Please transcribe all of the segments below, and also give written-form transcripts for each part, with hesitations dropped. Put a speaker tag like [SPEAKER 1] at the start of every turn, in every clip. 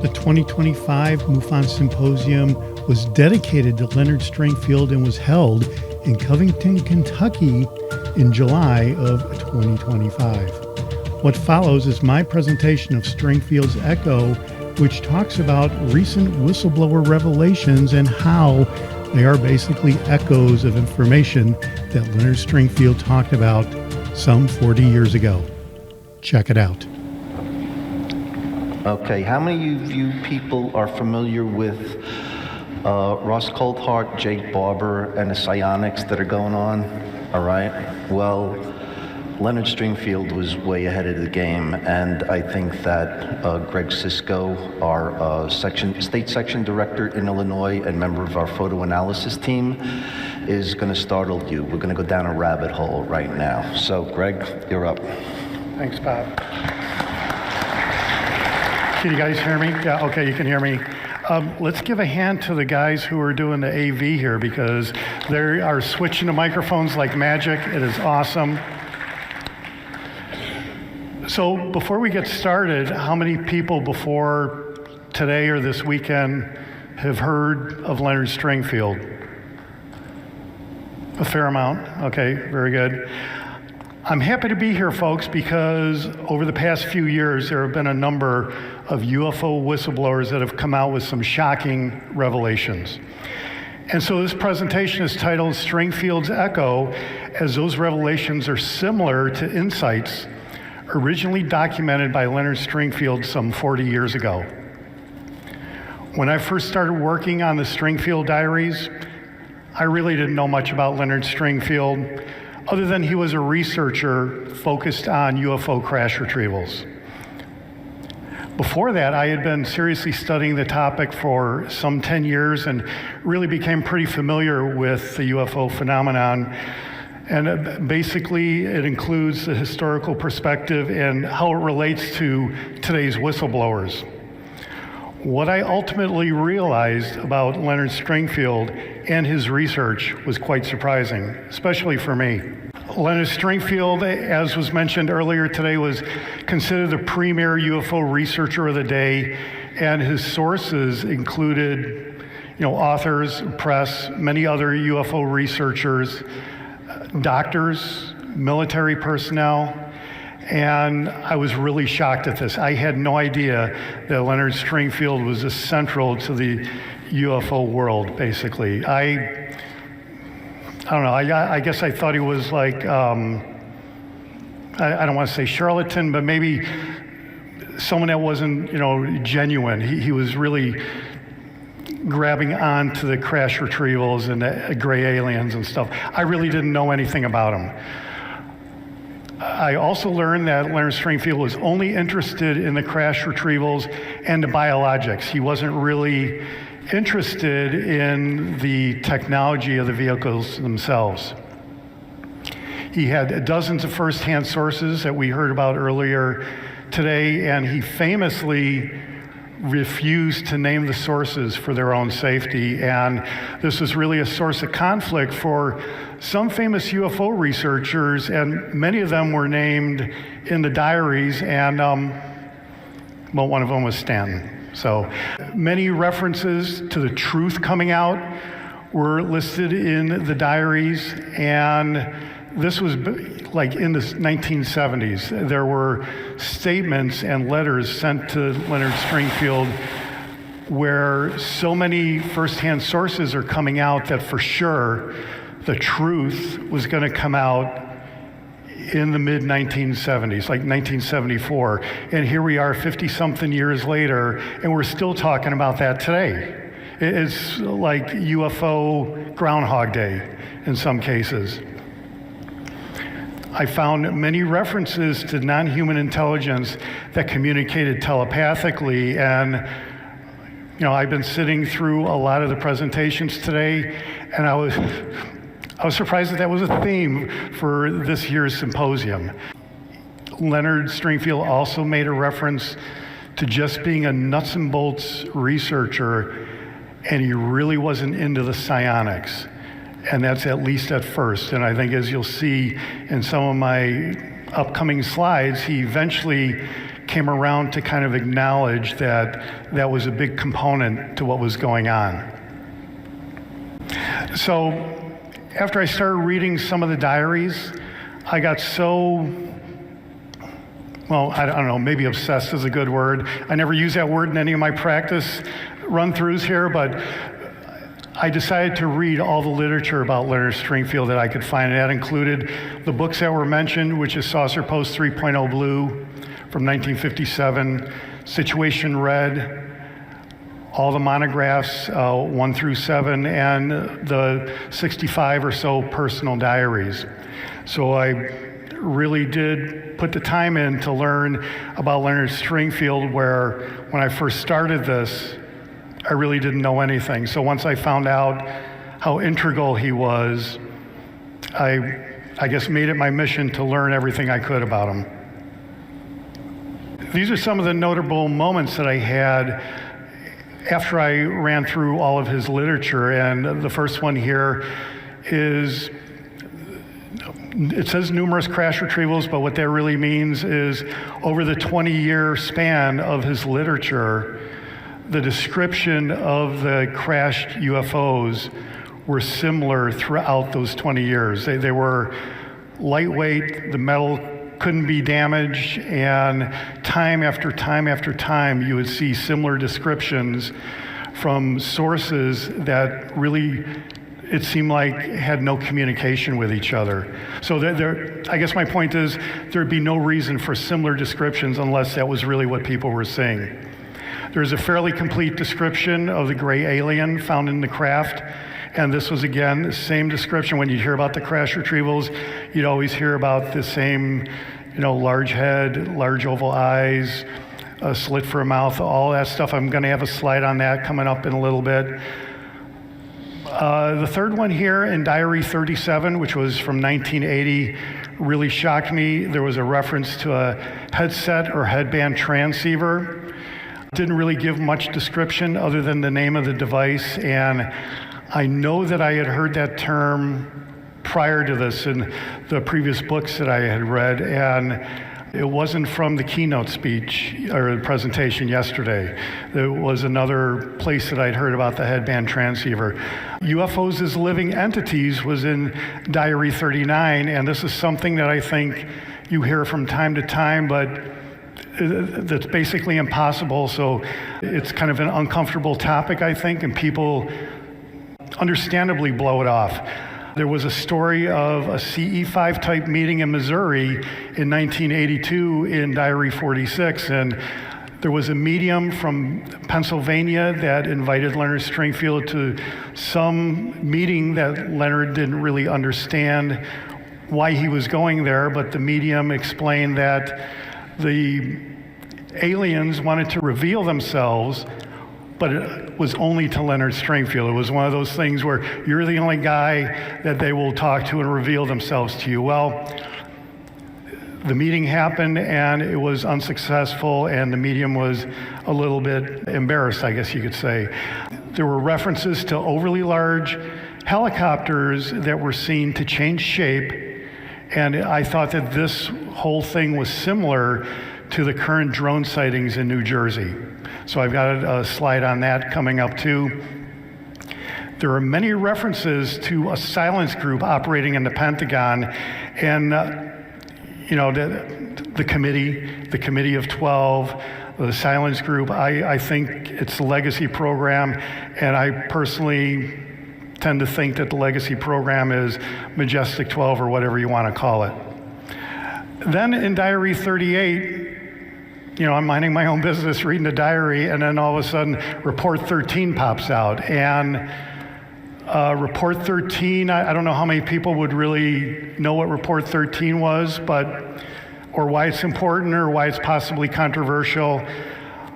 [SPEAKER 1] The 2025 MUFON Symposium was dedicated to Leonard Stringfield and was held in Covington, Kentucky in July of 2025. What follows is my presentation of Stringfield's Echo, which talks about recent whistleblower revelations and how they are basically echoes of information that Leonard Stringfield talked about some 40 years ago. Check it out.
[SPEAKER 2] Okay, how many of you people are familiar with Ross Coulthart, Jake Barber, and the psionics that are going on? All right. Well, Leonard Stringfield was way ahead of the game, and I think that Greg Cisko, our state section director in Illinois and member of our photo analysis team, is going to startle you. We're going to go down a rabbit hole right now. So, Greg, you're up.
[SPEAKER 3] Thanks, Bob. Can you guys hear me? Yeah, okay, you can hear me. Let's give a hand to the guys who are doing the AV here, because they are switching the microphones like magic. It is awesome. So before we get started, how many people before today or this weekend have heard of Leonard Stringfield? A fair amount. Okay, very good. I'm happy to be here, folks, because over the past few years, there have been a number of UFO whistleblowers that have come out with some shocking revelations. And so this presentation is titled Stringfield's Echo, as those revelations are similar to insights originally documented by Leonard Stringfield some 40 years ago. When I first started working on the Stringfield diaries, I really didn't know much about Leonard Stringfield, other than he was a researcher focused on UFO crash retrievals. Before that, I had been seriously studying the topic for some 10 years and really became pretty familiar with the UFO phenomenon. And basically, it includes the historical perspective and how it relates to today's whistleblowers. What I ultimately realized about Leonard Stringfield and his research was quite surprising, especially for me. Leonard Stringfield, as was mentioned earlier today, was considered the premier UFO researcher of the day, and his sources included, authors, press, many other UFO researchers, doctors, military personnel. And I was really shocked at this. I had no idea that Leonard Stringfield was as central to the UFO world, basically. I don't know, I guess I thought he was like, I don't want to say charlatan, but maybe someone that wasn't, genuine. He was really grabbing on to the crash retrievals and the gray aliens and stuff. I really didn't know anything about him. I also learned that Leonard Stringfield was only interested in the crash retrievals and the biologics. He wasn't really interested in the technology of the vehicles themselves. He had dozens of first-hand sources that we heard about earlier today, and he famously refused to name the sources for their own safety. And this was really a source of conflict for some famous UFO researchers, and many of them were named in the diaries, and one of them was Stanton. So many references to the truth coming out were listed in the diaries, and this was like in the 1970s. There were statements and letters sent to Leonard Stringfield where so many firsthand sources are coming out that for sure the truth was going to come out in the mid-1970s, like 1974. And here we are 50-something years later, and we're still talking about that today. It's like UFO Groundhog Day in some cases. I found many references to non-human intelligence that communicated telepathically, and I've been sitting through a lot of the presentations today, and I was surprised that was a theme for this year's symposium. Leonard Stringfield also made a reference to just being a nuts and bolts researcher, and he really wasn't into the psionics. And that's at least at first. And I think, as you'll see in some of my upcoming slides, he eventually came around to kind of acknowledge that that was a big component to what was going on. So after I started reading some of the diaries, I got so, well, I don't know, maybe obsessed is a good word. I never use that word in any of my practice run-throughs here, but I decided to read all the literature about Leonard Stringfield that I could find, and that included the books that were mentioned, which is Saucer Post 3.0 Blue from 1957, Situation Red, all the monographs 1 through 7, and the 65 or so personal diaries. So I really did put the time in to learn about Leonard Stringfield, where when I first started this, I really didn't know anything. So once I found out how integral he was, I guess made it my mission to learn everything I could about him. These are some of the notable moments that I had after I ran through all of his literature, and the first one here is, it says numerous crash retrievals, but what that really means is over the 20-year span of his literature, the description of the crashed UFOs were similar throughout those 20 years. They were lightweight, the metal couldn't be damaged, and time after time after time, you would see similar descriptions from sources that really, it seemed like, had no communication with each other. So I guess my point is, there'd be no reason for similar descriptions unless that was really what people were seeing. There's a fairly complete description of the gray alien found in the craft. And this was, again, the same description. When you hear about the crash retrievals, you'd always hear about the same, large head, large oval eyes, a slit for a mouth, all that stuff. I'm going to have a slide on that coming up in a little bit. The third one here in Diary 37, which was from 1980, really shocked me. There was a reference to a headset or headband transceiver. Didn't really give much description other than the name of the device, and I know that I had heard that term prior to this in the previous books that I had read, and it wasn't from the keynote speech or the presentation yesterday. There was another place that I'd heard about the headband transceiver. UFOs as living entities was in Diary 39, and this is something that I think you hear from time to time, but that's basically impossible. So it's kind of an uncomfortable topic, I think, and people understandably blow it off. There was a story of a CE5 type meeting in Missouri in 1982 in Diary 46, and there was a medium from Pennsylvania that invited Leonard Stringfield to some meeting that Leonard didn't really understand why he was going there, but the medium explained that the aliens wanted to reveal themselves, but it was only to Leonard Stringfield. It was one of those things where you're the only guy that they will talk to and reveal themselves to you. Well, the meeting happened and it was unsuccessful, and the medium was a little bit embarrassed, I guess you could say. There were references to overly large helicopters that were seen to change shape, and I thought that this whole thing was similar to the current drone sightings in New Jersey. So I've got a slide on that coming up too. There are many references to a silence group operating in the Pentagon, and the committee of 12, the silence group. I think it's the legacy program, and I personally tend to think that the legacy program is Majestic 12 or whatever you want to call it. Then in Diary 38, I'm minding my own business, reading the diary, and then all of a sudden, Report 13 pops out. And Report 13, I don't know how many people would really know what Report 13 was, or why it's important, or why it's possibly controversial.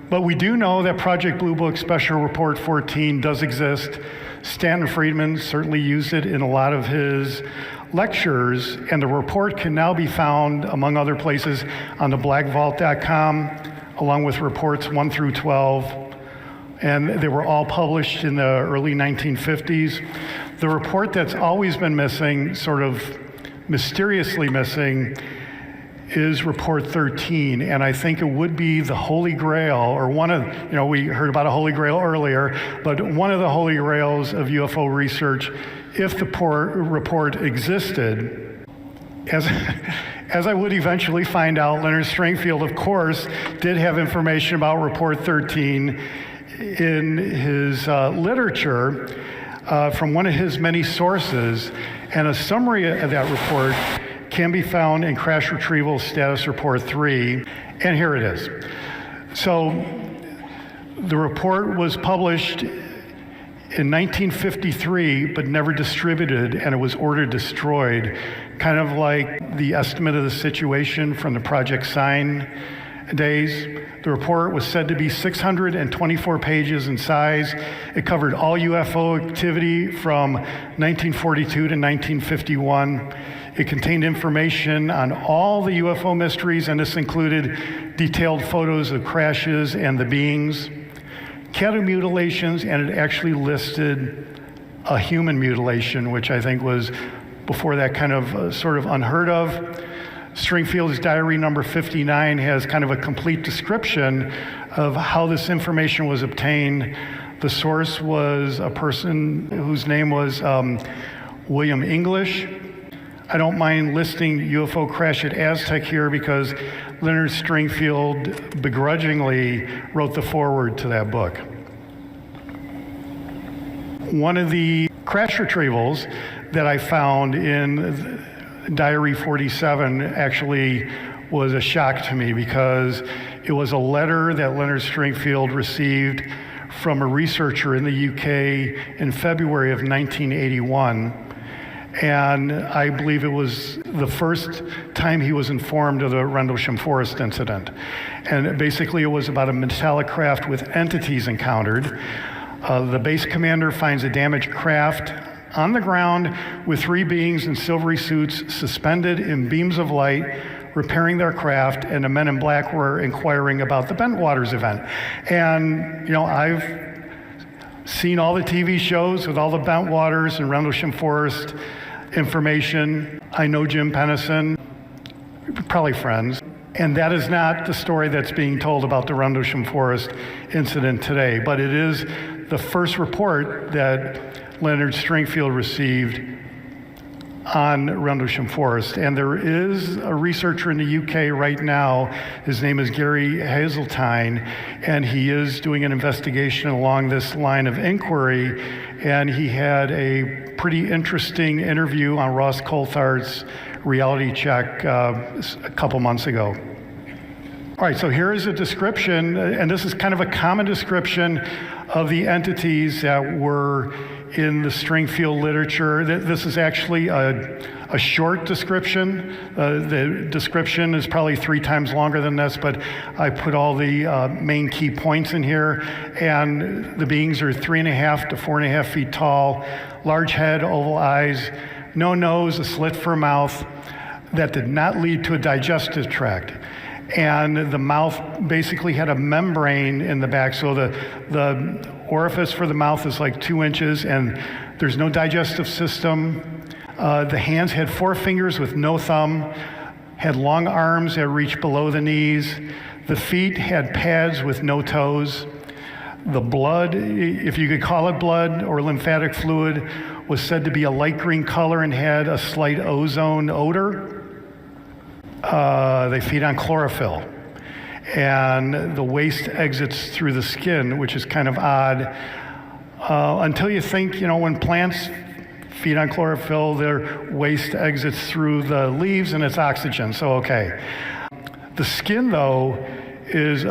[SPEAKER 3] But we do know that Project Blue Book Special Report 14 does exist. Stanton Friedman certainly used it in a lot of his lectures, and the report can now be found, among other places, on the blackvault.com, along with reports 1 through 12, and they were all published in the early 1950s. The report that's always been missing, sort of mysteriously missing, is Report 13, and I think it would be the Holy Grail, or one of, we heard about a Holy Grail earlier, but one of the Holy Grails of UFO research, if the report existed. As I would eventually find out, Leonard Stringfield, of course, did have information about Report 13 in his literature from one of his many sources, and a summary of that report can be found in Crash Retrieval Status Report 3, and here it is. So the report was published in 1953, but never distributed, and it was ordered destroyed, kind of like the estimate of the situation from the Project Sign days. The report was said to be 624 pages in size. It covered all UFO activity from 1942 to 1951. It contained information on all the UFO mysteries, and this included detailed photos of crashes and the beings, cattle mutilations, and it actually listed a human mutilation, which I think was before that kind of sort of unheard of. Stringfield's diary number 59 has kind of a complete description of how this information was obtained. The source was a person whose name was William English. I don't mind listing UFO Crash at Aztec here because Leonard Stringfield begrudgingly wrote the foreword to that book. One of the crash retrievals that I found in Diary 47 actually was a shock to me because it was a letter that Leonard Stringfield received from a researcher in the UK in February of 1981. And I believe it was the first time he was informed of the Rendlesham Forest incident. And basically it was about a metallic craft with entities encountered. The base commander finds a damaged craft on the ground with three beings in silvery suits suspended in beams of light, repairing their craft, and the men in black were inquiring about the Bentwaters event. And, I've seen all the TV shows with all the Bentwaters and Rendlesham Forest information. I know Jim Pennison, probably friends. And that is not the story that's being told about the Rendlesham Forest incident today, but it is the first report that Leonard Stringfield received on Rendlesham Forest. And there is a researcher in the UK right now, his name is Gary Hazeltine, and he is doing an investigation along this line of inquiry, and he had a pretty interesting interview on Ross Coulthard's Reality Check a couple months ago. All right, so here is a description, and this is kind of a common description of the entities that were in the Stringfield literature. This is actually a short description. The description is probably 3 times longer than this, but I put all the main key points in here. And the beings are 3.5 to 4.5 feet tall, large head, oval eyes, no nose, a slit for a mouth that did not lead to a digestive tract. And the mouth basically had a membrane in the back, so the orifice for the mouth is like 2 inches, and there's no digestive system. The hands had 4 fingers with no thumb, had long arms that reached below the knees. The feet had pads with no toes. The blood, if you could call it blood or lymphatic fluid, was said to be a light green color and had a slight ozone odor. They feed on chlorophyll, and the waste exits through the skin, which is kind of odd. Until you think, when plants feed on chlorophyll, their waste exits through the leaves and it's oxygen, so okay. The skin, though, is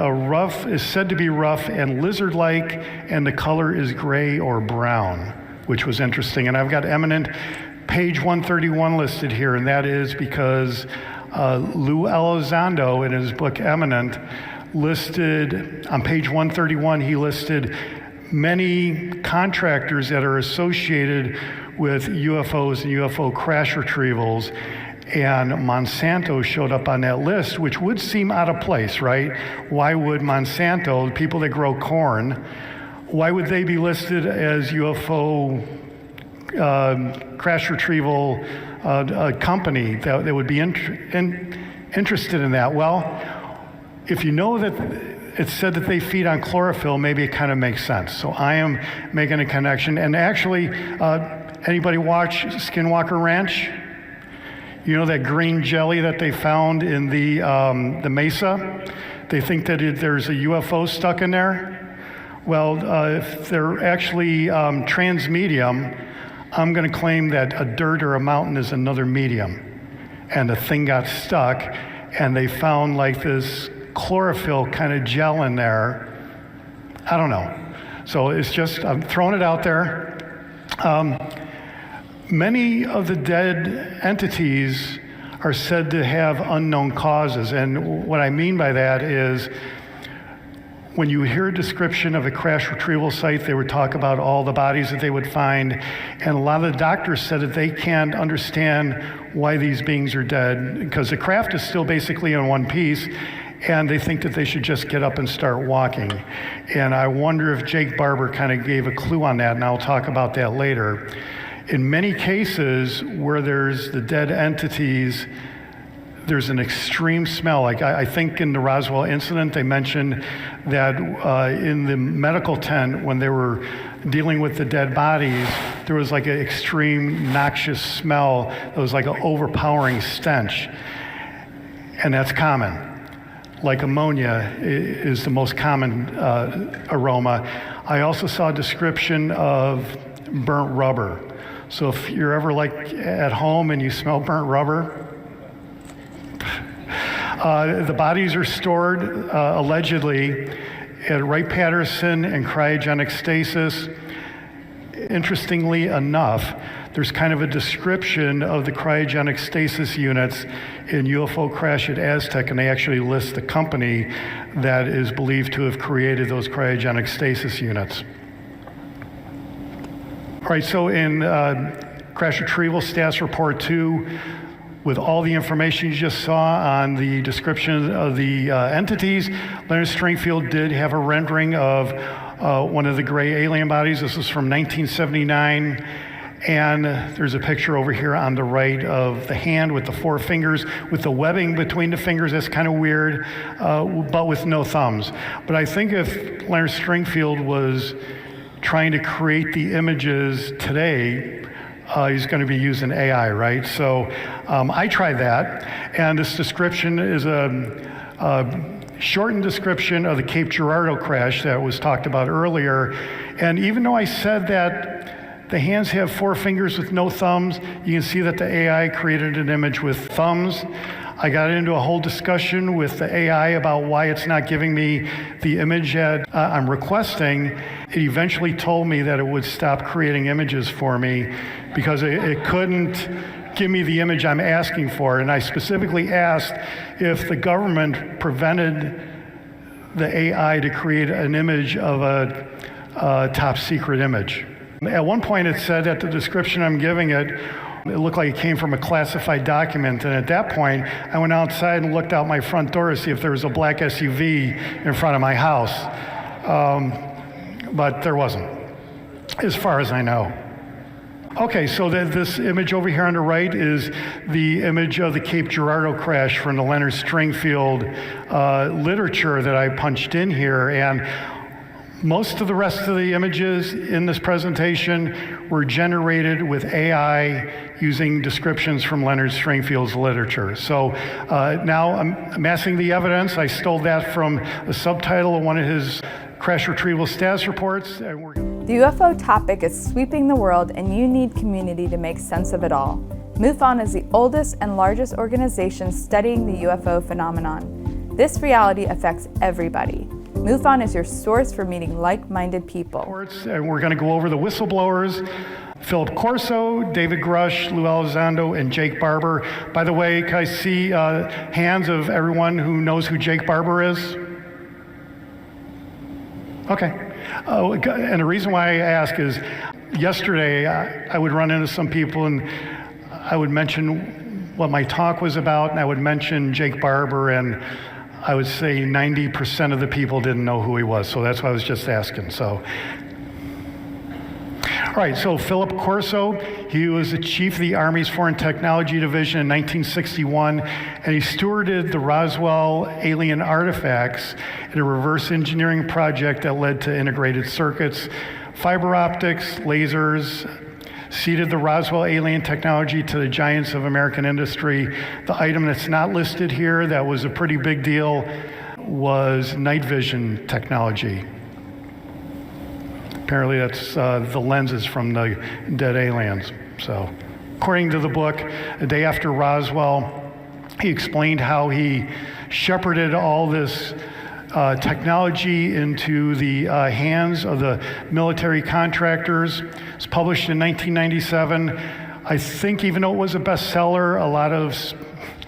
[SPEAKER 3] said to be rough and lizard-like, and the color is gray or brown, which was interesting. And I've got Imminent, page 131 listed here, and that is because Lou Elizondo, in his book Imminent, listed, on page 131, he listed many contractors that are associated with UFOs and UFO crash retrievals, and Monsanto showed up on that list, which would seem out of place, right? Why would Monsanto, the people that grow corn, why would they be listed as UFO crash retrieval company that would be interested in that? Well, if you know that it said that they feed on chlorophyll, maybe it kind of makes sense. So I am making a connection. And actually, anybody watch Skinwalker Ranch? You know that green jelly that they found in the mesa? They think that there's a UFO stuck in there. Well, if they're actually transmedium, I'm going to claim that a dirt or a mountain is another medium. And the thing got stuck, and they found like this chlorophyll kind of gel in there. I don't know. So it's just, I'm throwing it out there. Many of the dead entities are said to have unknown causes. And what I mean by that is when you hear a description of a crash retrieval site, they would talk about all the bodies that they would find. And a lot of the doctors said that they can't understand why these beings are dead because the craft is still basically in one piece. And they think that they should just get up and start walking. And I wonder if Jake Barber kind of gave a clue on that, and I'll talk about that later. In many cases where there's the dead entities, there's an extreme smell. Like I think in the Roswell incident, they mentioned that in the medical tent, when they were dealing with the dead bodies, there was like an extreme noxious smell. It was like an overpowering stench. And that's common. Like ammonia is the most common aroma. I also saw a description of burnt rubber. So if you're ever like at home and you smell burnt rubber, the bodies are stored allegedly at Wright-Patterson and cryogenic stasis. Interestingly enough, there's kind of a description of the cryogenic stasis units in UFO Crash at Aztec, and they actually list the company that is believed to have created those cryogenic stasis units. All right, so in Crash Retrieval Status Report 2, with all the information you just saw on the description of the entities, Leonard Stringfield did have a rendering of one of the gray alien bodies. This is from 1979. And there's a picture over here on the right of the hand with the 4 fingers, with the webbing between the fingers. That's kind of weird, but with no thumbs. But I think if Leonard Stringfield was trying to create the images today, he's going to be using AI, right? So I tried that, and this description is a shortened description of the Cape Girardeau crash that was talked about earlier. And even though I said that the hands have 4 fingers with no thumbs, you can see that the AI created an image with thumbs. I got into a whole discussion with the AI about why it's not giving me the image that I'm requesting. It eventually told me that it would stop creating images for me because it couldn't give me the image I'm asking for. And I specifically asked if the government prevented the AI to create an image of a top secret image. At one point it said that the description I'm giving it looked like it came from a classified document, and at that point I went outside and looked out my front door to see if there was a black SUV in front of my house, but there wasn't, as far as I know. Okay, so this image over here on the right is the image of the Cape Girardeau crash from the Leonard Stringfield literature that I punched in here, and most of the rest of the images in this presentation were generated with AI using descriptions from Leonard Stringfield's literature. So now I'm amassing the evidence. I stole that from the subtitle of one of his crash retrieval status reports. And
[SPEAKER 4] the UFO topic is sweeping the world, and you need community to make sense of it all. MUFON is the oldest and largest organization studying the UFO phenomenon. This reality affects everybody. MUFON is your source for meeting like-minded people.
[SPEAKER 3] And we're going to go over the whistleblowers, Philip Corso, David Grusch, Lou Elizondo, and Jake Barber. By the way, can I see hands of everyone who knows who Jake Barber is? Okay. And the reason why I ask is yesterday I would run into some people and I would mention what my talk was about, and I would mention Jake Barber, and I would say 90% of the people didn't know who he was, so that's why I was just asking. So, all All right, so Philip Corso, he was the chief of the Army's Foreign Technology Division in 1961, and he stewarded the Roswell alien artifacts in a reverse engineering project that led to integrated circuits, fiber optics, lasers, ceded the Roswell alien technology to the giants of American industry. The item that's not listed here that was a pretty big deal was night vision technology. Apparently that's the lenses from the dead aliens. So, according to the book, A Day After Roswell, he explained how he shepherded all this technology into the hands of the military contractors. It's published in 1997. I think even though it was a bestseller, a lot of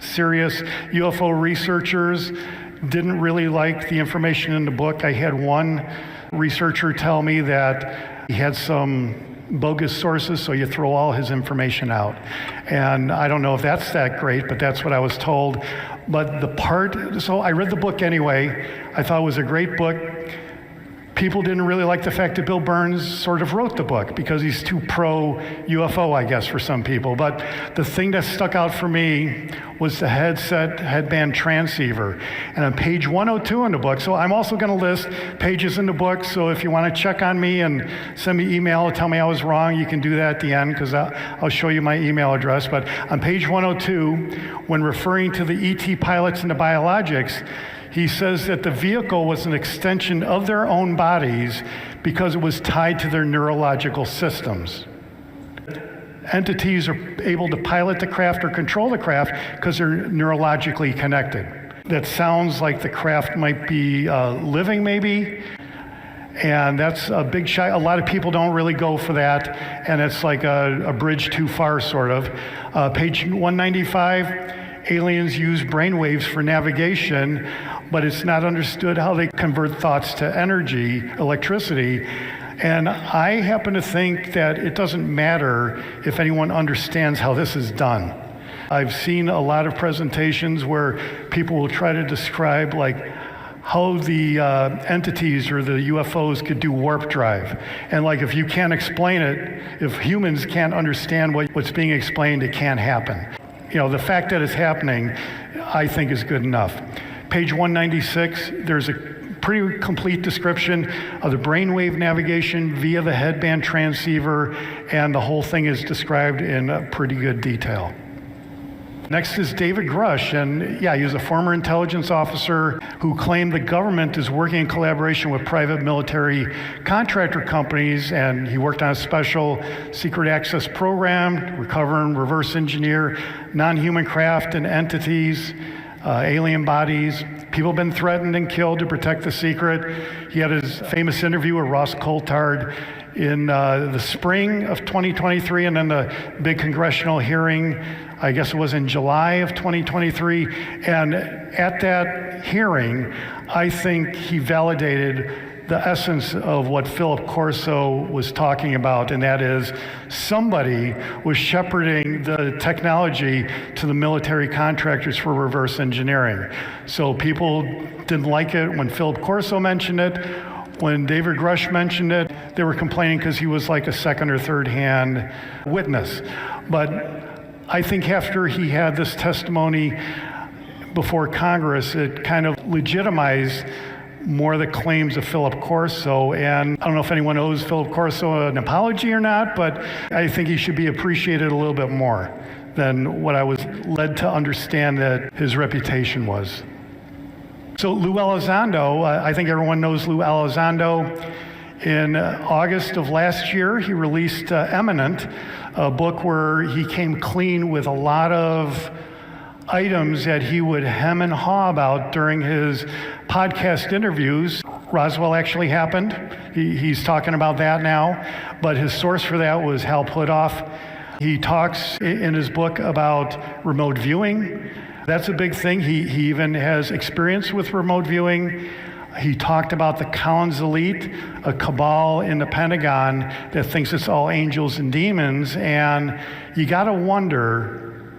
[SPEAKER 3] serious UFO researchers didn't really like the information in the book. I had one researcher tell me that he had some bogus sources, so you throw all his information out. And I don't know if that's that great, but that's what I was told. But so I read the book anyway. I thought it was a great book. People didn't really like the fact that Bill Burns sort of wrote the book because he's too pro-UFO, I guess, for some people. But the thing that stuck out for me was the headband transceiver. And on page 102 in the book, so I'm also going to list pages in the book, so if you want to check on me and send me email and tell me I was wrong, you can do that at the end because I'll show you my email address. But on page 102, when referring to the ET pilots and the biologics, he says that the vehicle was an extension of their own bodies because it was tied to their neurological systems. Entities are able to pilot the craft or control the craft because they're neurologically connected. That sounds like the craft might be living, maybe. And that's a big shot. A lot of people don't really go for that, and it's like a bridge too far, sort of. Page 195. Aliens use brainwaves for navigation, but it's not understood how they convert thoughts to energy, electricity. And I happen to think that it doesn't matter if anyone understands how this is done. I've seen a lot of presentations where people will try to describe like how the entities or the UFOs could do warp drive. And like if you can't explain it, if humans can't understand what's being explained, it can't happen. You know, the fact that it's happening, I think, is good enough. Page 196, there's a pretty complete description of the brainwave navigation via the headband transceiver, and the whole thing is described in pretty good detail. Next is David Grusch, and yeah, he was a former intelligence officer who claimed the government is working in collaboration with private military contractor companies, and he worked on a special secret access program, recover and reverse engineer non-human craft and entities, alien bodies. People have been threatened and killed to protect the secret. He had his famous interview with Ross Coulthard in the spring of 2023, and then the big congressional hearing, I guess it was in July of 2023. And at that hearing, I think he validated the essence of what Philip Corso was talking about, and that is somebody was shepherding the technology to the military contractors for reverse engineering. So people didn't like it when Philip Corso mentioned it. When David Grusch mentioned it, they were complaining because he was like a second or third hand witness. But I think after he had this testimony before Congress, it kind of legitimized more of the claims of Philip Corso. And I don't know if anyone owes Philip Corso an apology or not, but I think he should be appreciated a little bit more than what I was led to understand that his reputation was. So Lou Elizondo, I think everyone knows Lou Elizondo. In August of last year, he released Imminent, a book where he came clean with a lot of items that he would hem and haw about during his podcast interviews. Roswell actually happened. He's talking about that now, but his source for that was Hal Puthoff. He talks in his book about remote viewing. That's a big thing. He even has experience with remote viewing. He talked about the Collins Elite, a cabal in the Pentagon that thinks it's all angels and demons. And you got to wonder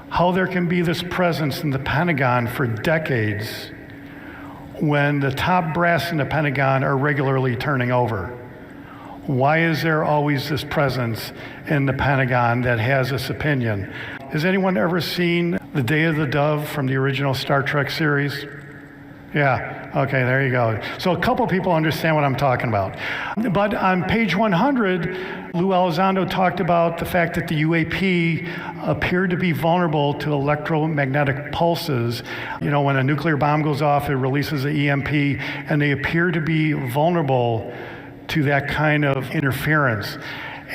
[SPEAKER 3] how there can be this presence in the Pentagon for decades when the top brass in the Pentagon are regularly turning over. Why is there always this presence in the Pentagon that has this opinion? Has anyone ever seen The Day of the Dove from the original Star Trek series? Yeah, okay, there you go. So a couple people understand what I'm talking about. But on page 100, Lou Elizondo talked about the fact that the UAP appeared to be vulnerable to electromagnetic pulses. You know, when a nuclear bomb goes off, it releases an EMP, and they appear to be vulnerable to that kind of interference.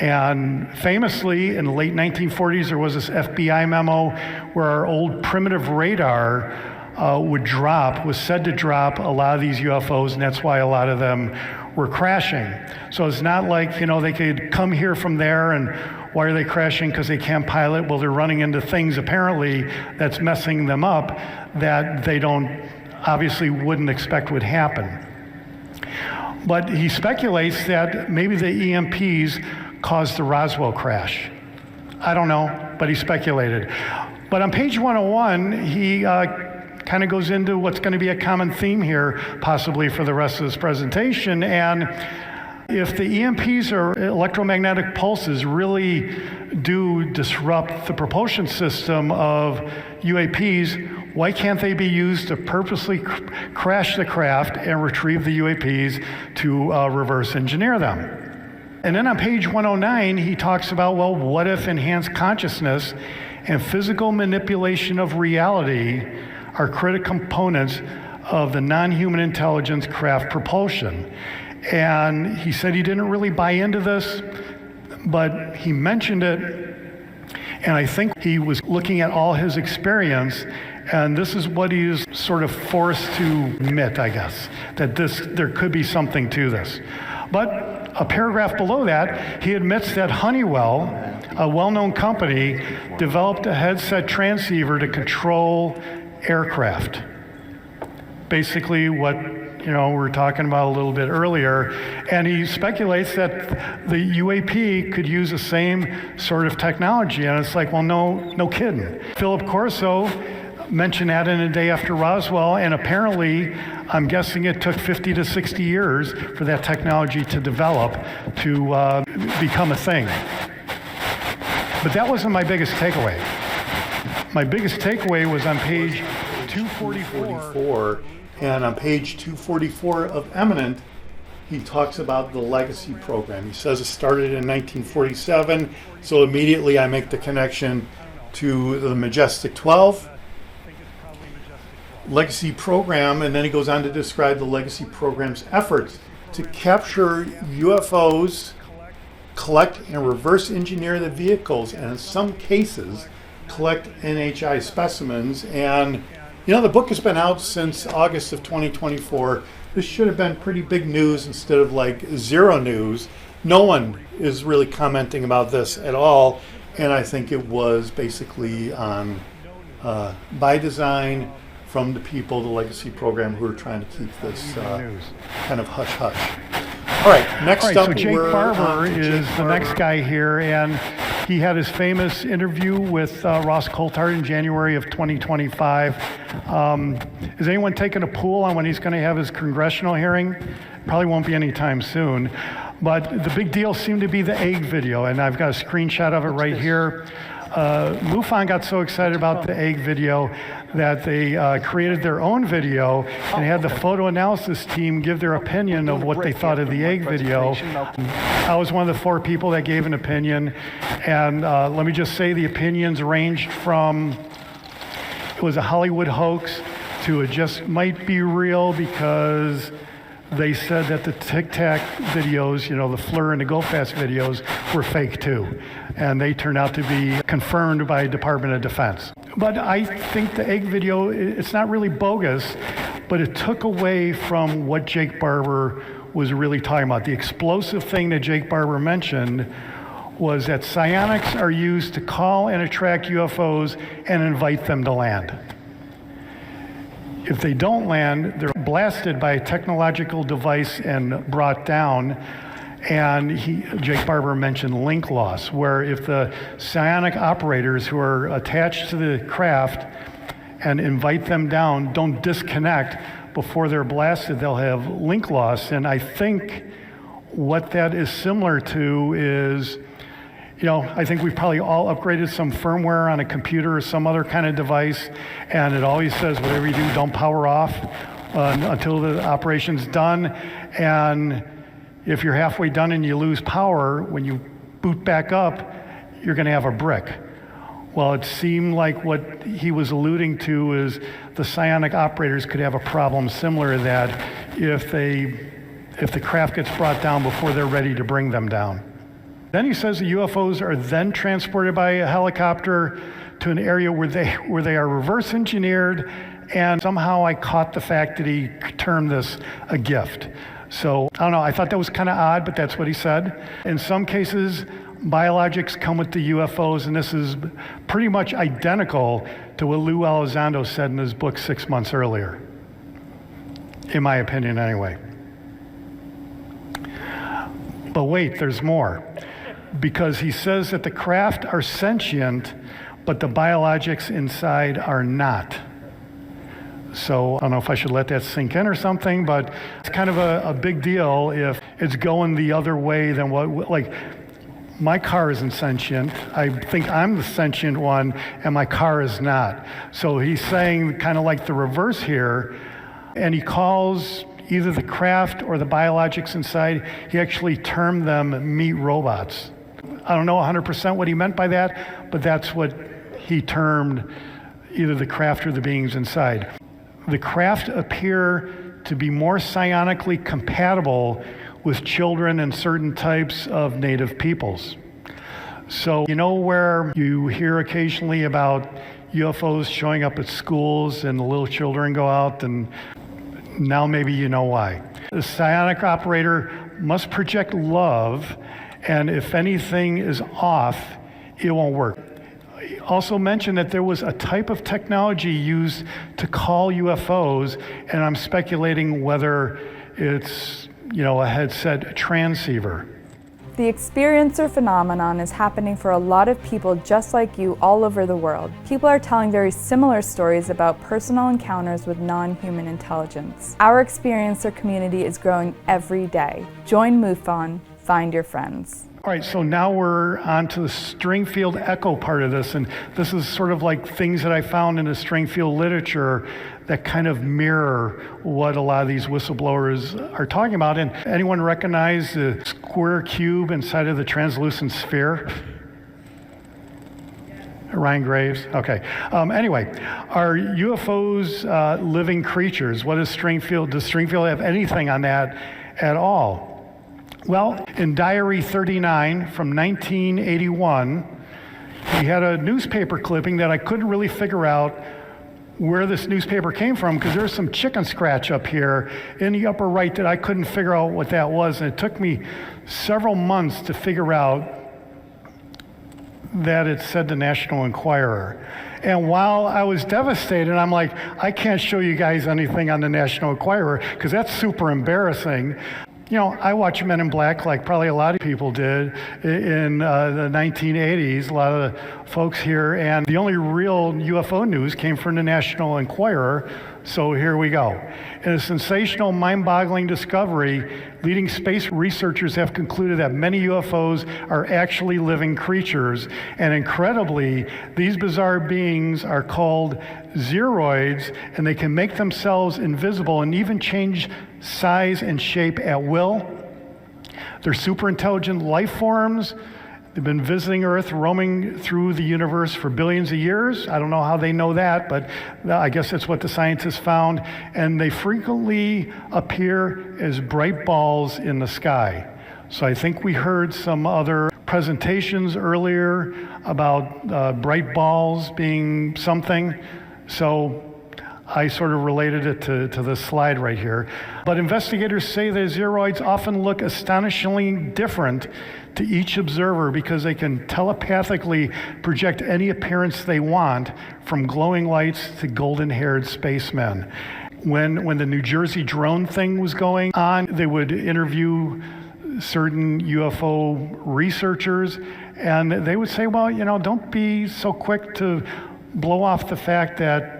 [SPEAKER 3] And famously, in the late 1940s, there was this FBI memo where our old primitive radar was said to drop a lot of these UFOs, and that's why a lot of them were crashing. So it's not like, you know, they could come here from there, and why are they crashing? Because they can't pilot. Well, they're running into things apparently that's messing them up that they obviously wouldn't expect would happen. But he speculates that maybe the EMPs caused the Roswell crash. I don't know, but he speculated. But on page 101, he kind of goes into what's going to be a common theme here, possibly for the rest of this presentation. And if the EMPs or electromagnetic pulses really do disrupt the propulsion system of UAPs, why can't they be used to purposely crash the craft and retrieve the UAPs to reverse engineer them? And then on page 109, he talks about, well, what if enhanced consciousness and physical manipulation of reality are critical components of the non-human intelligence craft propulsion? And he said he didn't really buy into this, but he mentioned it, and I think he was looking at all his experience, and this is what he is sort of forced to admit, I guess, that there could be something to this. But a paragraph below that, he admits that Honeywell, a well-known company, developed a headset transceiver to control aircraft. Basically what we were talking about a little bit earlier, and he speculates that the UAP could use the same sort of technology, and it's like, well, no kidding. Philip Corso mentioned that in A Day After Roswell, and apparently, I'm guessing it took 50 to 60 years for that technology to develop to become a thing. But that wasn't my biggest takeaway. My biggest takeaway was on page 244, and on page 244 of Imminent, he talks about the legacy program. He says it started in 1947, so immediately I make the connection to the Majestic 12 legacy program, and then he goes on to describe the legacy program's efforts to capture UFOs, collect and reverse engineer the vehicles, and in some cases collect NHI specimens. And the book has been out since August of 2024. This should have been pretty big news instead of like zero news. No one is really commenting about this at all, and I think it was basically on by design from the people, the legacy program, who are trying to keep this kind of hush-hush. All right, next up, so Jake Barber is the next guy here, and he had his famous interview with Ross Coulthart in January of 2025. Is anyone taking a pool on when he's going to have his congressional hearing? Probably won't be anytime soon. But the big deal seemed to be the egg video, and I've got a screenshot of it right here. MUFON got so excited about the egg video that they created their own video and had the photo analysis team give their opinion of what they thought of the egg video. I was one of the 4 people that gave an opinion, and let me just say the opinions ranged from it was a Hollywood hoax to it just might be real because they said that the Tic Tac videos, the Fleur and the Go Fast videos, were fake too. And they turned out to be confirmed by Department of Defense. But I think the egg video, it's not really bogus, but it took away from what Jake Barber was really talking about. The explosive thing that Jake Barber mentioned was that psionics are used to call and attract UFOs and invite them to land. If they don't land, they're blasted by a technological device and brought down. And Jake Barber mentioned link loss, where if the psionic operators who are attached to the craft and invite them down don't disconnect before they're blasted, they'll have link loss. And I think what that is similar to is, I think we've probably all upgraded some firmware on a computer or some other kind of device, and it always says, whatever you do, don't power off until the operation's done. And if you're halfway done and you lose power, when you boot back up, you're going to have a brick. Well, it seemed like what he was alluding to is the psionic operators could have a problem similar to that if the craft gets brought down before they're ready to bring them down. Then he says the UFOs are then transported by a helicopter to an area where they are reverse engineered, and somehow I caught the fact that he termed this a gift. So, I don't know, I thought that was kind of odd, but that's what he said. In some cases, biologics come with the UFOs, and this is pretty much identical to what Lou Elizondo said in his book 6 months earlier, in my opinion anyway. But wait, there's more. Because he says that the craft are sentient, but the biologics inside are not. So I don't know if I should let that sink in or something, but it's kind of a big deal if it's going the other way than what, like, my car isn't sentient. I think I'm the sentient one, and my car is not. So he's saying kind of like the reverse here, and he calls either the craft or the biologics inside, he actually termed them meat robots. I don't know 100% what he meant by that, but that's what he termed either the craft or the beings inside. The craft appear to be more psionically compatible with children and certain types of native peoples. So, where you hear occasionally about UFOs showing up at schools and the little children go out, and now maybe you know why. The psionic operator must project love, and if anything is off, it won't work. He also mentioned that there was a type of technology used to call UFOs, and I'm speculating whether it's, a headset transceiver.
[SPEAKER 4] The experiencer phenomenon is happening for a lot of people just like you all over the world. People are telling very similar stories about personal encounters with non-human intelligence. Our experiencer community is growing every day. Join MUFON, find your friends.
[SPEAKER 3] All right, so now we're on to the Stringfield echo part of this, and this is sort of like things that I found in the Stringfield literature that kind of mirror what a lot of these whistleblowers are talking about. And anyone recognize the square cube inside of the translucent sphere? Ryan Graves? Okay. Anyway, are UFOs living creatures? What is Stringfield? Does Stringfield have anything on that at all? Well, in Diary 39 from 1981, he had a newspaper clipping that I couldn't really figure out where this newspaper came from, because there's some chicken scratch up here in the upper right that I couldn't figure out what that was, and it took me several months to figure out that it said the National Enquirer. And while I was devastated, I'm like, I can't show you guys anything on the National Enquirer because that's super embarrassing. I watch Men in Black like probably a lot of people did in the 1980s, a lot of the folks here, and the only real UFO news came from the National Enquirer, so here we go. In a sensational, mind-boggling discovery, leading space researchers have concluded that many UFOs are actually living creatures, and incredibly, these bizarre beings are called zeroids, and they can make themselves invisible and even change size and shape at will. They're super intelligent life forms. They've been visiting Earth, roaming through the universe for billions of years. I don't know how they know that, but I guess that's what the scientists found. And they frequently appear as bright balls in the sky. So I think we heard some other presentations earlier about bright balls being something. So I sort of related it to this slide right here. But investigators say that zeroids often look astonishingly different to each observer because they can telepathically project any appearance they want, from glowing lights to golden-haired spacemen. When the New Jersey drone thing was going on, they would interview certain UFO researchers, and they would say, well, don't be so quick to blow off the fact that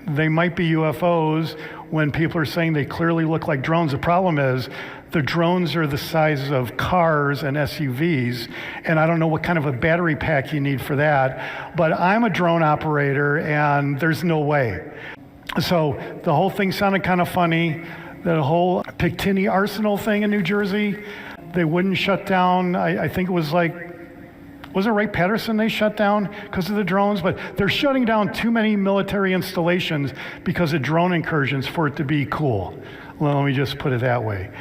[SPEAKER 3] they might be UFOs. when people are saying they clearly look like drones. The problem is the drones are the size of cars and SUVs, and I don't know what kind of a battery pack you need for that, but I'm a drone operator, and there's no way. So the whole thing sounded kind of funny. The whole Pictini Arsenal thing in New Jersey, they wouldn't shut down. I think it was like, was it Wright-Patterson they shut down because of the drones? But they're shutting down too many military installations because of drone incursions for it to be cool. Well, let me just put it that way.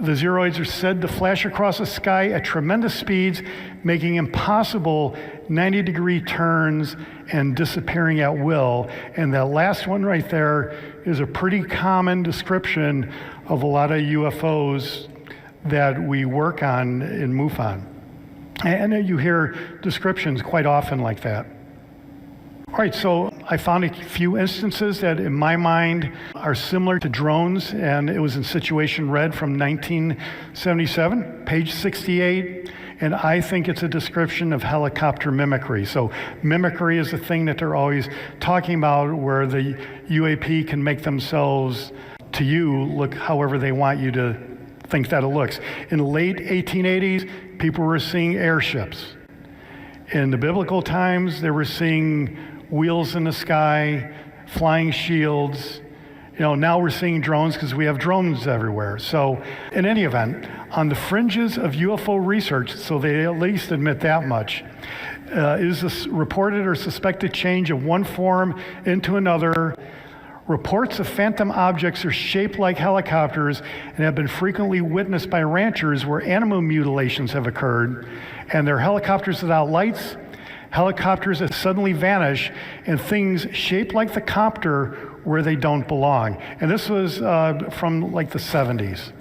[SPEAKER 3] The zeroids are said to flash across the sky at tremendous speeds, making impossible 90-degree turns and disappearing at will. And that last one right there is a pretty common description of a lot of UFOs that we work on in MUFON. And you hear descriptions quite often like that. All right, so I found a few instances that in my mind are similar to drones, and it was in Situation Red from 1977, page 68, and I think it's a description of helicopter mimicry. So mimicry is the thing that they're always talking about, where the UAP can make themselves to you look however they want you to think that it looks. In the late 1880s, people were seeing airships. In the biblical times, they were seeing wheels in the sky, flying shields. Now we're seeing drones because we have drones everywhere. So in any event, on the fringes of UFO research, so they at least admit that much, is this reported or suspected change of one form into another. Reports of phantom objects are shaped like helicopters and have been frequently witnessed by ranchers where animal mutilations have occurred. And they're helicopters without lights, helicopters that suddenly vanish, and things shaped like the copter where they don't belong. And this was from like the 70s.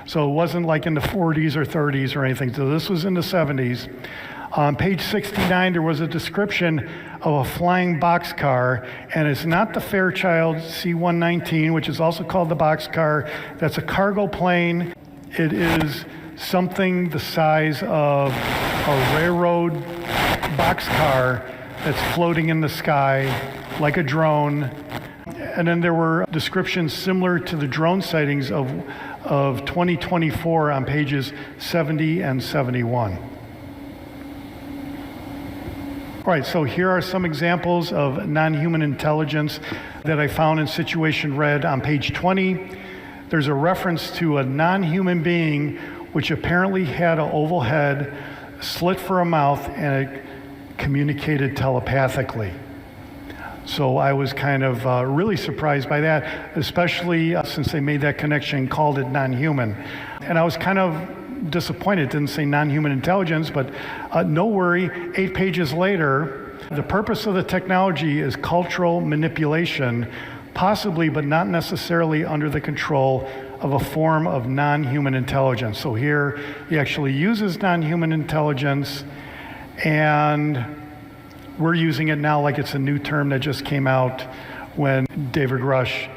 [SPEAKER 3] So it wasn't like in the 40s or 30s or anything. So this was in the 70s. On page 69, there was a description of a flying boxcar, and it's not the Fairchild C-119, which is also called the boxcar. That's a cargo plane. It is something the size of a railroad boxcar that's floating in the sky like a drone. And then there were descriptions similar to the drone sightings of 2024 on pages 70 and 71. All right, so here are some examples of non-human intelligence that I found in Situation Red on page 20. There's a reference to a non-human being which apparently had an oval head, slit for a mouth, and it communicated telepathically. So I was kind of really surprised by that, especially since they made that connection and called it non-human. And I was kind of disappointed. It didn't say non-human intelligence, but no worry, 8 pages later, the purpose of the technology is cultural manipulation, possibly but not necessarily under the control of a form of non-human intelligence. So here he actually uses non-human intelligence, and we're using it now like it's a new term that just came out when David Grusch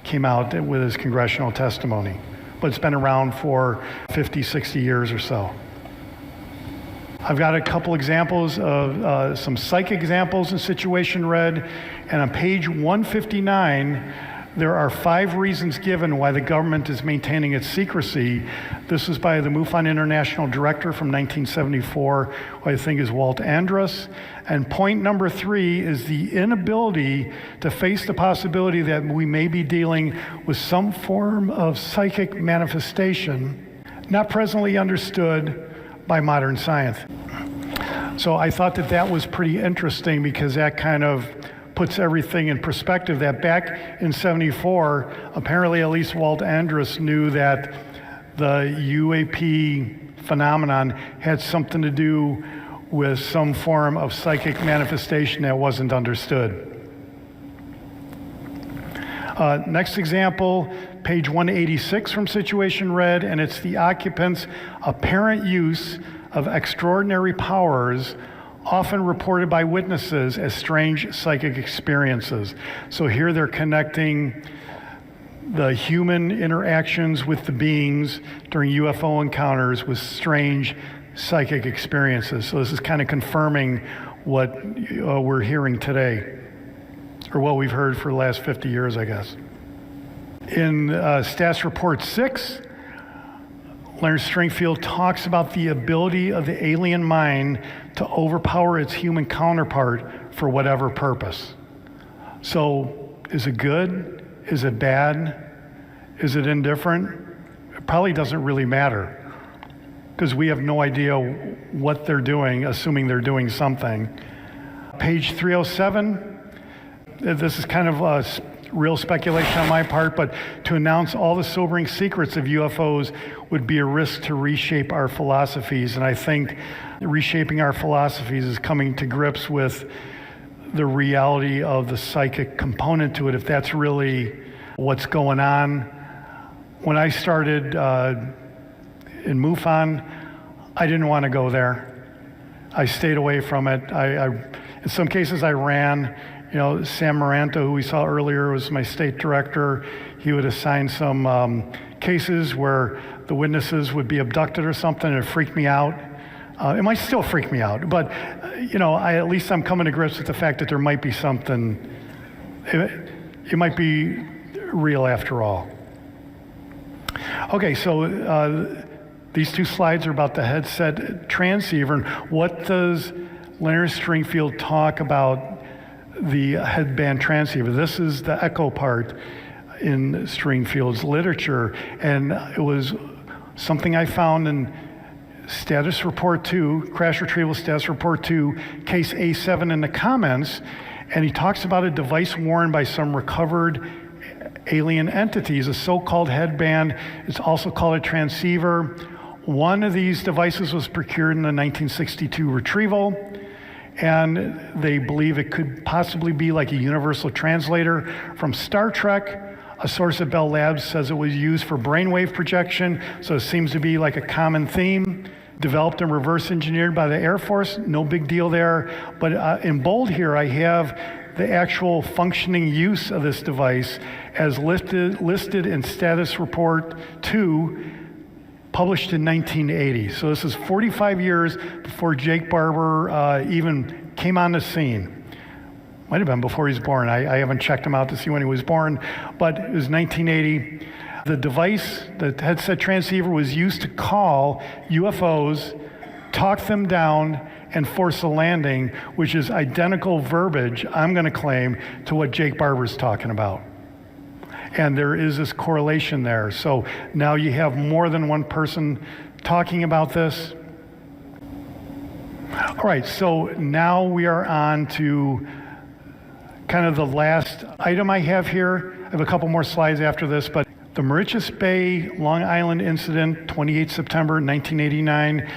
[SPEAKER 3] came out with his congressional testimony. But it's been around for 50, 60 years or so. I've got a couple examples of some psych examples in Situation Red, and on page 159, there are 5 reasons given why the government is maintaining its secrecy. This is by the MUFON International Director from 1974, who I think is Walt Andrus. And point number 3 is the inability to face the possibility that we may be dealing with some form of psychic manifestation not presently understood by modern science. So I thought that that was pretty interesting, because that kind of puts everything in perspective, that back in 74, apparently at least Walt Andrus knew that the UAP phenomenon had something to do with some form of psychic manifestation that wasn't understood. Next example, page 186 from Situation Red, and it's the occupants' apparent use of extraordinary powers often reported by witnesses as strange psychic experiences. So here they're connecting the human interactions with the beings during UFO encounters with strange psychic experiences. So this is kind of confirming what we're hearing today, or what we've heard for the last 50 years, I guess. In Status Report 6, Leonard Stringfield talks about the ability of the alien mind to overpower its human counterpart for whatever purpose. So, is it good? Is it bad? Is it indifferent? It probably doesn't really matter, because we have no idea what they're doing, assuming they're doing something. Page 307, this is kind of real speculation on my part, but to announce all the sobering secrets of UFOs would be a risk to reshape our philosophies. And I think reshaping our philosophies is coming to grips with the reality of the psychic component to it, if that's really what's going on. When I started in MUFON, I didn't want to go there. I stayed away from it. In some cases, I ran. You know, Sam Maranto, who we saw earlier, was my state director. He would assign some cases where the witnesses would be abducted or something, and it freaked me out. It might still freak me out, but you know, at least I'm coming to grips with the fact that there might be something. It might be real after all. Okay, so these two slides are about the headset transceiver, and what does Leonard Stringfield talk about the headband transceiver? This is the echo part in Stringfield's literature, and it was something I found in Status Report 2, Crash Retrieval Status Report 2, Case A7 in the comments, and he talks about a device worn by some recovered alien entities, a so-called headband. It's also called a transceiver. One of these devices was procured in the 1962 retrieval, and they believe it could possibly be like a universal translator from Star Trek. A source at Bell Labs says it was used for brainwave projection, so it seems to be like a common theme. Developed and reverse engineered by the Air Force, no big deal there. But in bold here, I have the actual functioning use of this device as listed in Status Report 2, published in 1980. So this is 45 years before Jake Barber even came on the scene. Might have been before he was born. I haven't checked him out to see when he was born, but it was 1980. The device, the headset transceiver, was used to call UFOs, talk them down, and force a landing, which is identical verbiage, I'm going to claim, to what Jake Barber's talking about. And there is this correlation there. So now you have more than one person talking about this. All right, so now we are on to kind of the last item I have here. I have a couple more slides after this, but the Moriches Bay, Long Island incident, 28 September 1989,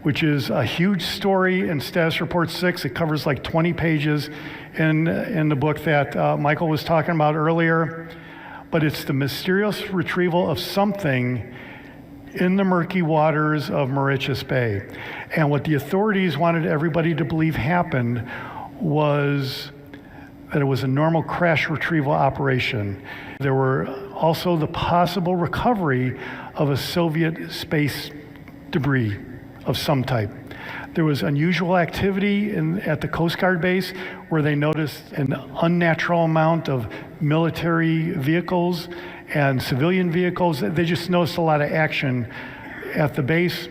[SPEAKER 3] which is a huge story in Status Report 6. It covers like 20 pages in the book that Michael was talking about earlier. But it's the mysterious retrieval of something in the murky waters of Moriches Bay. And what the authorities wanted everybody to believe happened was that it was a normal crash retrieval operation. There were also the possible recovery of a Soviet space debris of some type. There was unusual activity at the Coast Guard base where they noticed an unnatural amount of military vehicles and civilian vehicles. They just noticed a lot of action at the base.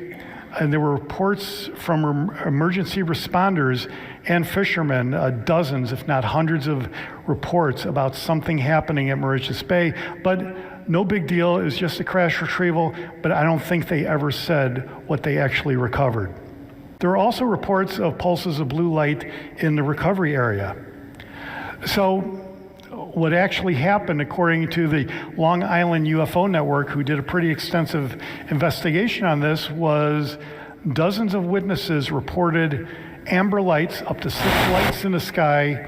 [SPEAKER 3] And there were reports from emergency responders and fishermen, dozens, if not hundreds of reports about something happening at Moriches Bay. But no big deal, it was just a crash retrieval, but I don't think they ever said what they actually recovered. There are also reports of pulses of blue light in the recovery area. So what actually happened, according to the Long Island UFO Network, who did a pretty extensive investigation on this, was dozens of witnesses reported amber lights, up to 6 lights in the sky,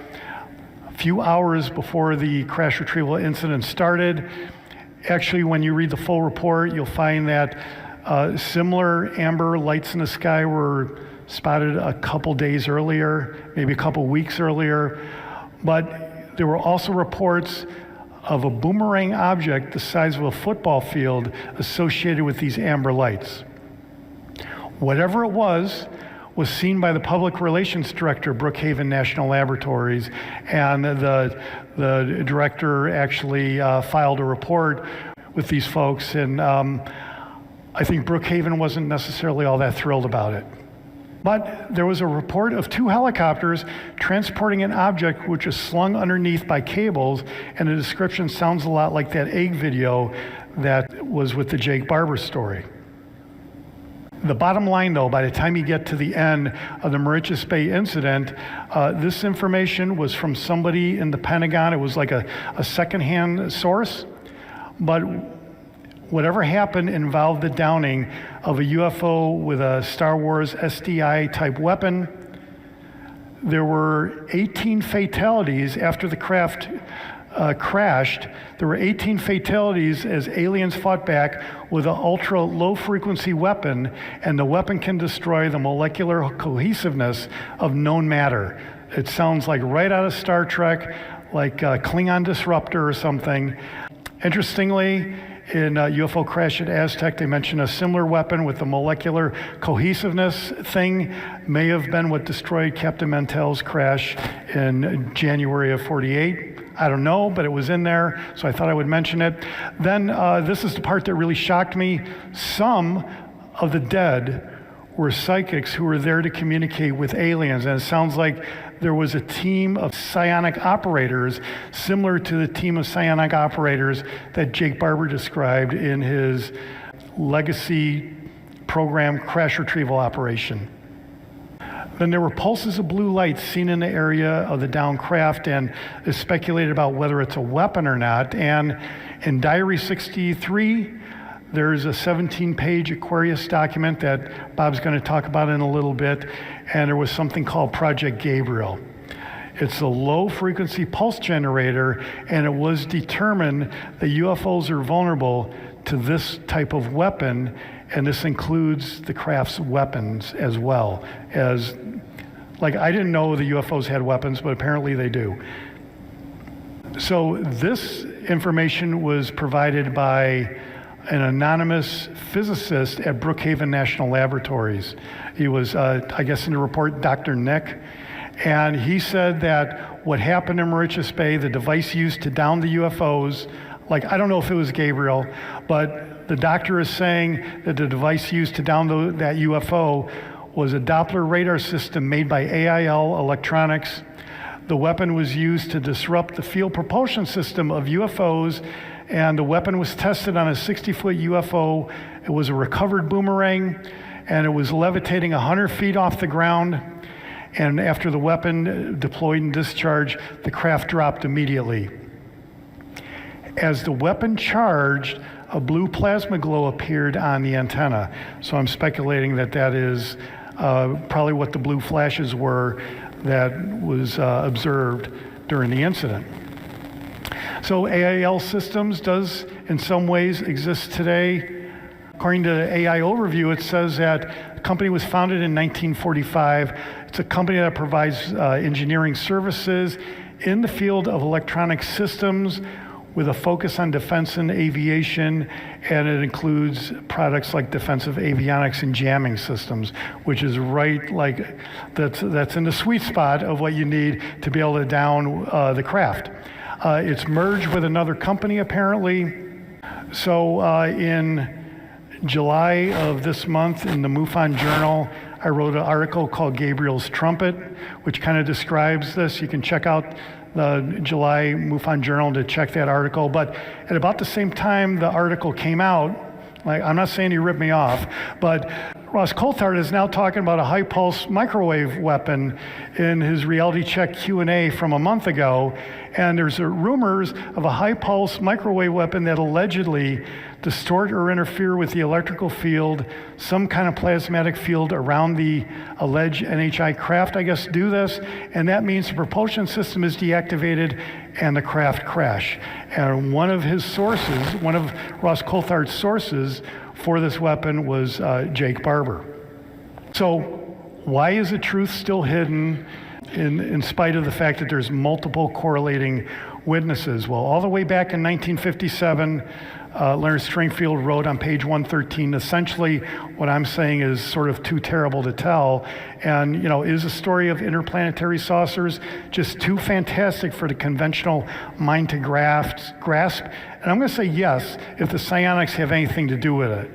[SPEAKER 3] a few hours before the crash retrieval incident started. Actually, when you read the full report, you'll find that similar amber lights in the sky were spotted a couple days earlier, maybe a couple weeks earlier. But there were also reports of a boomerang object the size of a football field associated with these amber lights. Whatever it was was seen by the public relations director, Brookhaven National Laboratories, and the director actually filed a report with these folks, and I think Brookhaven wasn't necessarily all that thrilled about it. But there was a report of 2 helicopters transporting an object which was slung underneath by cables, and the description sounds a lot like that egg video that was with the Jake Barber story. The bottom line, though, by the time you get to the end of the Moriches Bay incident, this information was from somebody in the Pentagon. It was like a secondhand source, but whatever happened involved the downing of a UFO with a Star Wars SDI type weapon. There were 18 fatalities after the craft crashed. There were 18 fatalities as aliens fought back with an ultra low frequency weapon, and the weapon can destroy the molecular cohesiveness of known matter. It sounds like right out of Star Trek, like Klingon Disruptor or something. Interestingly, in UFO Crash at Aztec, they mentioned a similar weapon with the molecular cohesiveness thing may have been what destroyed Captain Mentel's crash in January of '48. I don't know, but it was in there, so I thought I would mention it. Then this is the part that really shocked me. Some of the dead were psychics who were there to communicate with aliens, and it sounds like there was a team of psionic operators similar to the team of psionic operators that Jake Barber described in his legacy program crash retrieval operation. Then there were pulses of blue light seen in the area of the downed craft, and it's speculated about whether it's a weapon or not. And in Diary 63, there's a 17-page Aquarius document that Bob's going to talk about in a little bit, and there was something called Project Gabriel. It's a low-frequency pulse generator, and it was determined that UFOs are vulnerable to this type of weapon, and this includes the craft's weapons as well. Like, I didn't know the UFOs had weapons, but apparently they do. So this information was provided by an anonymous physicist at Brookhaven National Laboratories. He was, I guess in the report, Dr. Nick. And he said that what happened in Moriches Bay, the device used to down the UFOs, like, I don't know if it was Gabriel, but the doctor is saying that the device used to down that UFO was a Doppler radar system made by AIL Electronics. The weapon was used to disrupt the field propulsion system of UFOs, and the weapon was tested on a 60-foot UFO. It was a recovered boomerang, and it was levitating 100 feet off the ground. And after the weapon deployed and discharged, the craft dropped immediately. As the weapon charged, a blue plasma glow appeared on the antenna. So I'm speculating that that is probably what the blue flashes were that was observed during the incident. So AIL Systems does in some ways exist today. According to AI Overview, it says that the company was founded in 1945. It's a company that provides engineering services in the field of electronic systems with a focus on defense and aviation, and it includes products like defensive avionics and jamming systems, which is right, like, that's in the sweet spot of what you need to be able to down the craft. It's merged with another company, apparently. So in July of this month in the MUFON Journal, I wrote an article called Gabriel's Trumpet, which kind of describes this. You can check out the July MUFON Journal to check that article. But at about the same time the article came out, like, I'm not saying he ripped me off, but Ross Coulthard is now talking about a high-pulse microwave weapon in his Reality Check Q&A from a month ago. And there's rumors of a high-pulse microwave weapon that allegedly distort or interfere with the electrical field, some kind of plasmatic field around the alleged NHI craft, I guess, do this. And that means the propulsion system is deactivated and the craft crash. And one of his sources, one of Ross Coulthard's sources for this weapon was Jake Barber. So why is the truth still hidden in spite of the fact that there's multiple correlating witnesses? Well, all the way back in 1957, Leonard Stringfield wrote on page 113, essentially what I'm saying is sort of too terrible to tell. And, is the story of interplanetary saucers just too fantastic for the conventional mind to grasp? And I'm going to say yes, if the psionics have anything to do with it.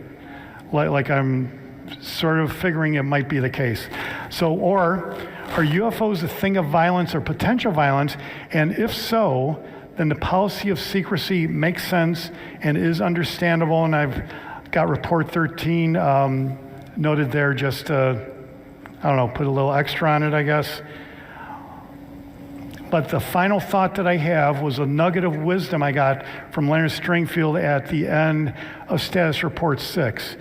[SPEAKER 3] Like I'm sort of figuring it might be the case. So, or are UFOs a thing of violence or potential violence? And if so, then the policy of secrecy makes sense and is understandable. And I've got report 13 noted there just to, put a little extra on it, I guess. But the final thought that I have was a nugget of wisdom I got from Leonard Stringfield at the end of Status Report 6.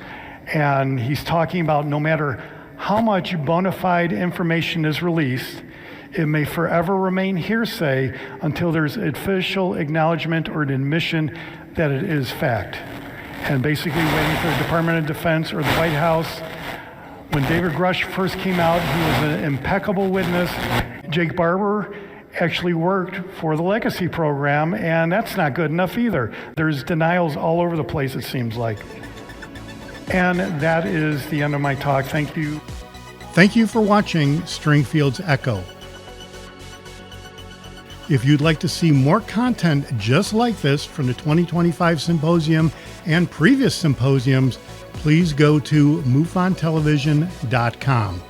[SPEAKER 3] And he's talking about no matter how much bona fide information is released, it may forever remain hearsay until there's official acknowledgement or an admission that it is fact. And basically waiting for the Department of Defense or the White House. When David Grusch first came out, he was an impeccable witness. Jake Barber actually worked for the Legacy program, and that's not good enough either. There's denials all over the place, it seems like. And that is the end of my talk. Thank you.
[SPEAKER 1] Thank you for watching Stringfield's Echo. If you'd like to see more content just like this from the 2025 Symposium and previous symposiums, please go to MUFONtelevision.com.